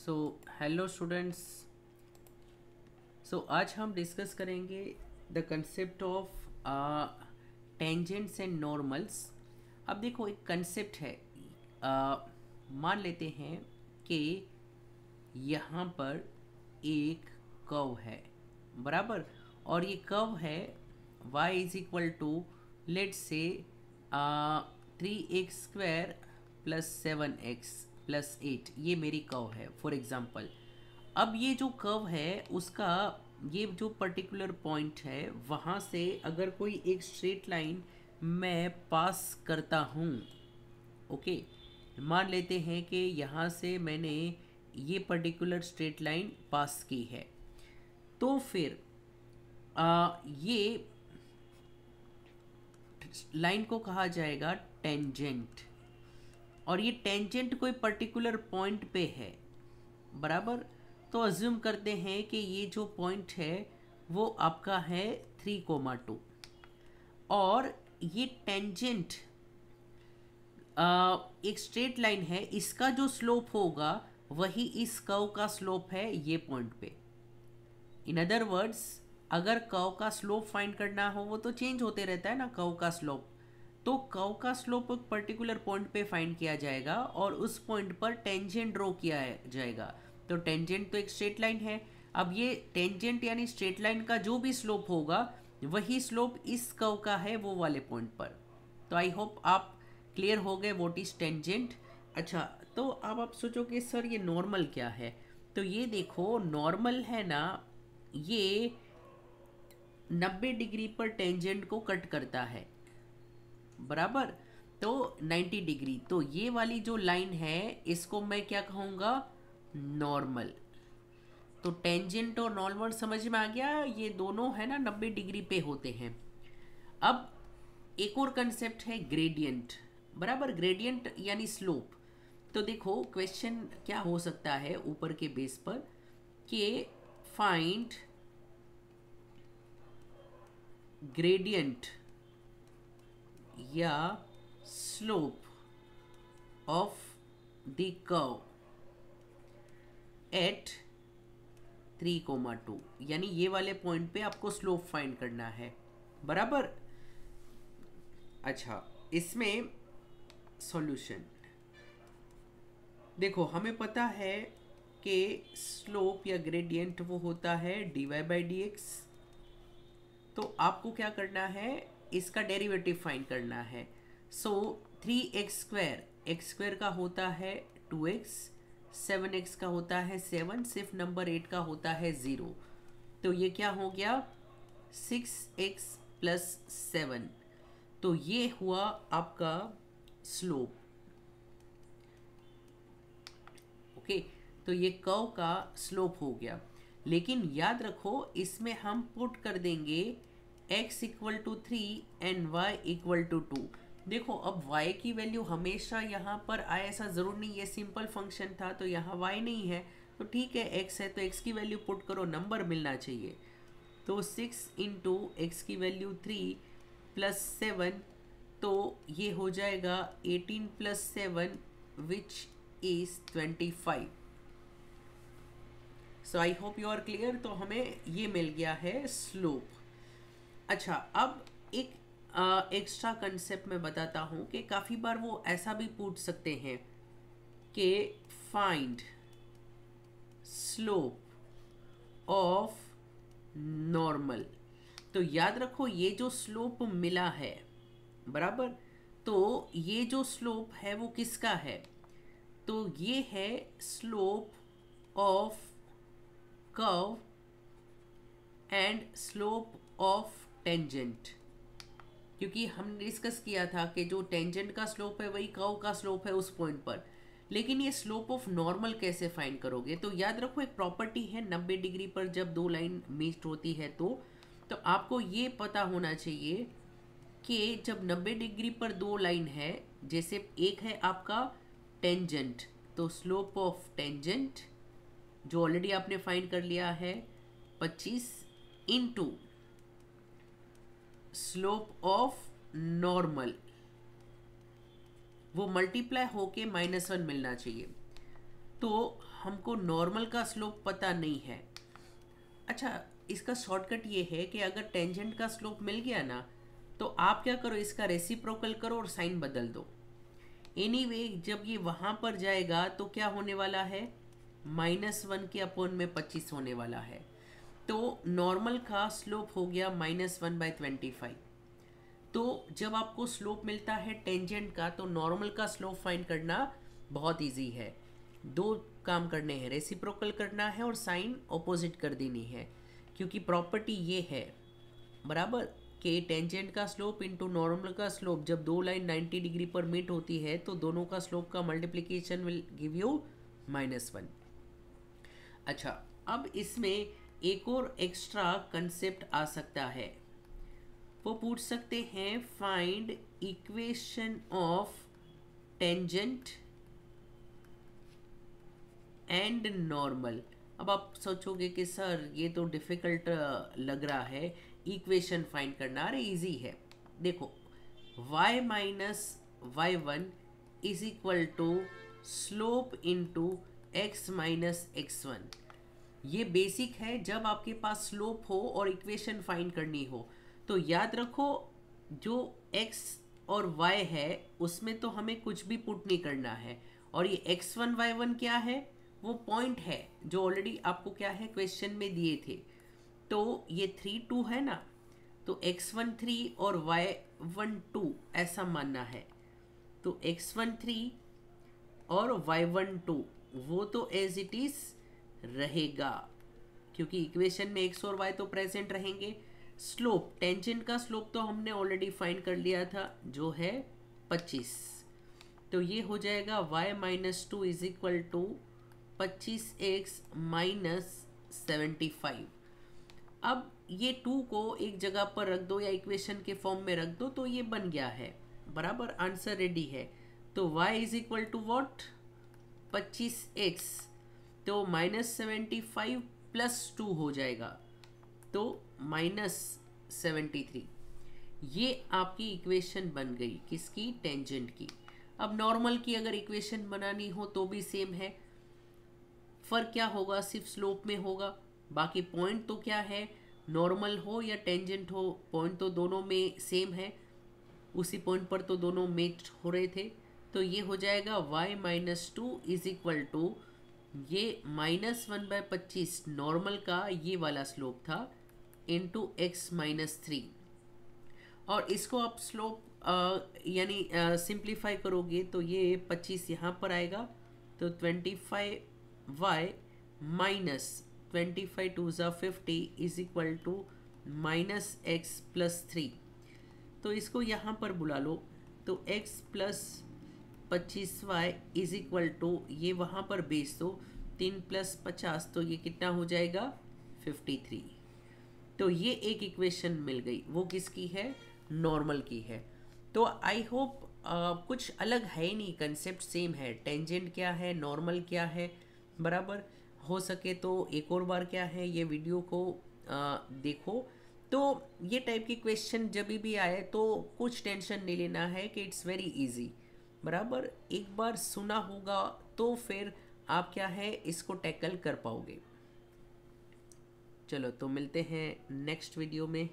So hello students. आज हम discuss करेंगे the concept of tangents and normals. अब देखो, एक कंसेप्ट है। मान लेते हैं कि यहाँ पर एक कर्व है, बराबर। और ये कर्व है y is equal to, let's say 3x² plus 7x plus 8, ये मेरी कर्व है फॉर एग्जांपल। अब ये जो कर्व है उसका ये जो पर्टिकुलर पॉइंट है, वहाँ से अगर कोई एक स्ट्रेट लाइन मैं पास करता हूँ, ओके, मान लेते हैं कि यहाँ से मैंने ये पर्टिकुलर स्ट्रेट लाइन पास की है, तो फिर ये लाइन को कहा जाएगा टेंजेंट। और ये टेंजेंट कोई पर्टिकुलर पॉइंट पे है, बराबर। तो अज्यूम करते हैं कि ये जो पॉइंट है वो आपका है 3,2 और ये टेंजेंट एक स्ट्रेट लाइन है, इसका जो स्लोप होगा वही इस कर्व का स्लोप है ये पॉइंट पे। इन अदर वर्ड्स, अगर कर्व का स्लोप फाइंड करना हो, वो तो चेंज होते रहता है ना कर्व का स्लोप, तो कर्व का स्लोप एक पर्टिकुलर पॉइंट पे फाइंड किया जाएगा और उस पॉइंट पर टेंजेंट ड्रॉ किया जाएगा। तो टेंजेंट तो एक स्ट्रेट लाइन है। अब ये टेंजेंट यानी स्ट्रेट लाइन का जो भी स्लोप होगा वही स्लोप इस कर्व का है वो वाले पॉइंट पर। तो आई होप आप क्लियर हो गए व्हाट इज टेंजेंट। अच्छा, तो अब आप सोचोगे सर ये नॉर्मल क्या है। तो ये देखो, नॉर्मल है ना, ये 90 डिग्री पर टेंजेंट को कट करता है, बराबर। तो 90 डिग्री, तो ये वाली जो लाइन है इसको मैं क्या कहूँगा, नॉर्मल। तो टेंजेंट और नॉर्मल समझ में आ गया, ये दोनों है ना 90 डिग्री पे होते हैं। अब एक और कंसेप्ट है ग्रेडियंट, बराबर। ग्रेडियंट यानी स्लोप। तो देखो, क्वेश्चन क्या हो सकता है ऊपर के बेस पर कि फाइंड ग्रेडियंट या slope of the curve at 3,2, यानी ये वाले पॉइंट पे आपको स्लोप फाइंड करना है, बराबर। अच्छा, इसमें सॉल्यूशन देखो, हमें पता है कि स्लोप या ग्रेडियंट वो होता है dy/dx। तो आपको क्या करना है, इसका डेरिवेटिव फाइंड करना है। सो 3x², x² का होता है 2x, 7x का होता है 7, सिर्फ नंबर 8 का होता है 0। तो ये क्या हो गया, 6x प्लस 7। तो ये हुआ आपका स्लोप, ओके। तो ये कर्व का स्लोप हो गया। लेकिन याद रखो, इसमें हम पुट कर देंगे x equal to 3 and y equal to 2। देखो, अब y की वैल्यू हमेशा यहाँ पर आए ऐसा ज़रूर नहीं, ये सिंपल फंक्शन था तो यहाँ y नहीं है, तो ठीक है x है तो x की वैल्यू पुट करो, नंबर मिलना चाहिए। तो 6 इंटू एक्स की वैल्यू 3 प्लस 7, तो ये हो जाएगा 18 plus 7 which is 25। So I hope you are clear. तो हमें ये मिल गया है स्लोप। अच्छा, अब एक एक्स्ट्रा कंसेप्ट मैं बताता हूँ कि काफ़ी बार वो ऐसा भी पूछ सकते हैं कि फाइंड स्लोप ऑफ नॉर्मल। तो याद रखो, ये जो स्लोप मिला है, बराबर, तो ये जो स्लोप है वो किसका है, तो ये है slope of curve and slope of tangent. क्योंकि हमने डिस्कस किया था कि जो टेंजेंट का स्लोप है वही कर्व का स्लोप है उस पॉइंट पर। लेकिन ये स्लोप ऑफ नॉर्मल कैसे फाइंड करोगे, तो याद रखो एक प्रॉपर्टी है 90 डिग्री पर जब दो लाइन मीट होती है तो आपको ये पता होना चाहिए कि जब 90 डिग्री पर दो लाइन है, जैसे एक है आपका टेंजेंट, तो स्लोप ऑफ टेंजेंट जो ऑलरेडी आपने फाइंड कर लिया है 25 इंटू स्लोप ऑफ नॉर्मल, वो मल्टीप्लाई होके -1 मिलना चाहिए। तो हमको नॉर्मल का स्लोप पता नहीं है। अच्छा, इसका शॉर्टकट ये है कि अगर टेंजेंट का स्लोप मिल गया ना, तो आप क्या करो, इसका रेसिप्रोकल करो और साइन बदल दो। एनीवे जब ये वहाँ पर जाएगा तो क्या होने वाला है, -1 के अपॉन में 25 होने वाला है। तो नॉर्मल का स्लोप हो गया -1/25। तो जब आपको स्लोप मिलता है टेंजेंट का, तो नॉर्मल का स्लोप फाइंड करना बहुत इजी है। दो काम करने हैं, रेसिप्रोकल करना है और साइन ऑपोजिट कर देनी है, क्योंकि प्रॉपर्टी ये है बराबर कि टेंजेंट का स्लोप इनटू नॉर्मल का स्लोप, जब दो लाइन 90 डिग्री पर मीट होती है तो दोनों का स्लोप का मल्टीप्लिकेशन विल गिव यू -1। अच्छा, अब इसमें एक और एक्स्ट्रा कंसेप्ट आ सकता है। वो पूछ सकते हैं find equation of tangent and normal. अब आप सोचोगे कि सर ये तो डिफ़िकल्ट लग रहा है इक्वेशन फाइंड करना। अरे इजी है, देखो y minus y1 is equal to slope into x minus x1। ये बेसिक है जब आपके पास स्लोप हो और इक्वेशन फाइंड करनी हो। तो याद रखो, जो x और y है उसमें तो हमें कुछ भी पुट नहीं करना है, और ये x1 y1 क्या है, वो पॉइंट है जो ऑलरेडी आपको क्या है क्वेश्चन में दिए थे। तो ये 3 2 है ना, तो x1 3 और y1 2 ऐसा मानना है। तो x1 3 और y1 2 वो तो एज इट इज रहेगा, क्योंकि इक्वेशन में x और y तो प्रेजेंट रहेंगे। स्लोप, टेंजेंट का स्लोप तो हमने ऑलरेडी फाइंड कर लिया था जो है 25। तो ये हो जाएगा y minus 2 is equal to 25x minus 75। अब ये 2 को एक जगह पर रख दो या इक्वेशन के फॉर्म में रख दो, तो ये बन गया है बराबर, आंसर रेडी है। तो y is equal to what, 25x, तो -75 प्लस 2 हो जाएगा, तो -73। ये आपकी इक्वेशन बन गई किसकी, टेंजेंट की। अब नॉर्मल की अगर इक्वेशन बनानी हो तो भी सेम है, फर्क क्या होगा, सिर्फ स्लोप में होगा। बाकी पॉइंट तो क्या है, नॉर्मल हो या टेंजेंट हो, पॉइंट तो दोनों में सेम है, उसी पॉइंट पर तो दोनों मेट हो रहे थे। तो ये हो जाएगा y minus 2 is equal to, ये -1/25 नॉर्मल का ये वाला स्लोप था, इंटू x माइनस 3। और इसको आप स्लोप यानी सिंप्लीफाई करोगे तो ये 25 यहाँ पर आएगा, तो 25y माइनस 25 2 ज़ा 50 is equal to -x plus 3। तो इसको यहाँ पर बुला लो, तो x plus 25y is equal to, ये वहाँ पर बेच दो, 3 + 50, तो ये कितना हो जाएगा 53। तो ये एक इक्वेशन मिल गई, वो किसकी है, नॉर्मल की है। तो आई होप कुछ अलग है नहीं, कंसेप्ट सेम है, टेंजेंट क्या है, नॉर्मल क्या है बराबर। हो सके तो एक और बार क्या है ये वीडियो को देखो। तो ये टाइप की क्वेश्चन जब भी आए तो कुछ टेंशन नहीं लेना है कि इट्स वेरी इजी बराबर। एक बार सुना होगा तो फिर आप क्या है इसको टैकल कर पाओगे। चलो तो मिलते हैं नेक्स्ट वीडियो में।